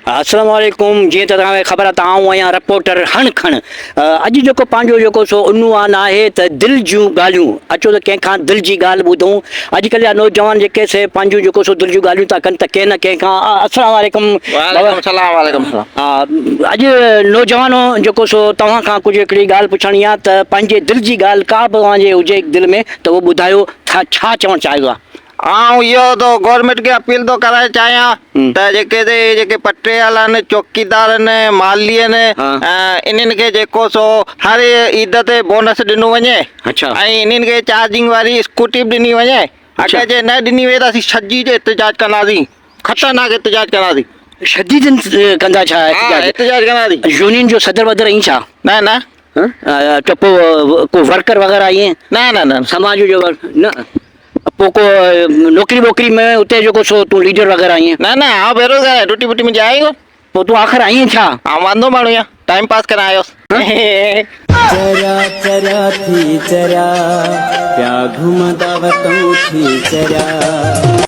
अस्सलाम वालेकुम। जी तो ख़बर आऊँ आहियां रिपोर्टर हण खण। अॼु जेको पंहिंजो जेको सो उनवान आहे त दिलि जूं ॻाल्हियूं। अचो त कंहिंखां दिलि जी ॻाल्हि ॿुधूं। अॼुकल्ह जा नौजवान जेके से पंहिंजूं जेको सो दिलि जूं ॻाल्हियूं था कनि त कंहिं न कंहिंखां। अस्सलाम वालेकुम। वालेकुम सलाम, वालेकुम सलाम। हा, अॼु नौजवानो जेको सो तव्हां खां कुझु हिकिड़ी ॻाल्हि पुछणी आहे त पंहिंजे दिलि जी ॻाल्हि का बि तव्हांजे हुजे दिलि में त उहो ॿुधायो छा चवणु चाहियो आहे। आऊं इहो तो गवर्नमेंट खे अपील तो कराए चाहियां त जेके पटरे वाला आहिनि, चौकीदार आहिनि, माली आहिनि, इन्हनि खे जेको सो हर ईद ते बोनस ॾिनो वञे। अच्छा। ऐं इन्हनि खे चार्जिंग वारी स्कूटी बि ॾिनी वञे। अगरि जे न ॾिनी वई त असीं छजी जो एहतजाज कंदासीं, ख़तरनाक एहतजाज कंदासीं। शदीदन कंदा छा एहतजाज कंदासीं। यूनियन जो सदर वदर ई छा? न न त पोइ को वर्कर वग़ैरह ईअं न न न समाज जो न पोइ को नौकिरी वोकिरी में उते जेको सो तूं लीडर वग़ैरह ईअं? न न हाँ बेरोज़गार है, रोटी वोटी में जाए को। पोइ तूं आख़िर आईं छा? हाँ वांदो माण्हू या टाइम पास करण आयोसि। चरा चरा थी चरा प्या घुमदा वतऊं थी चरा।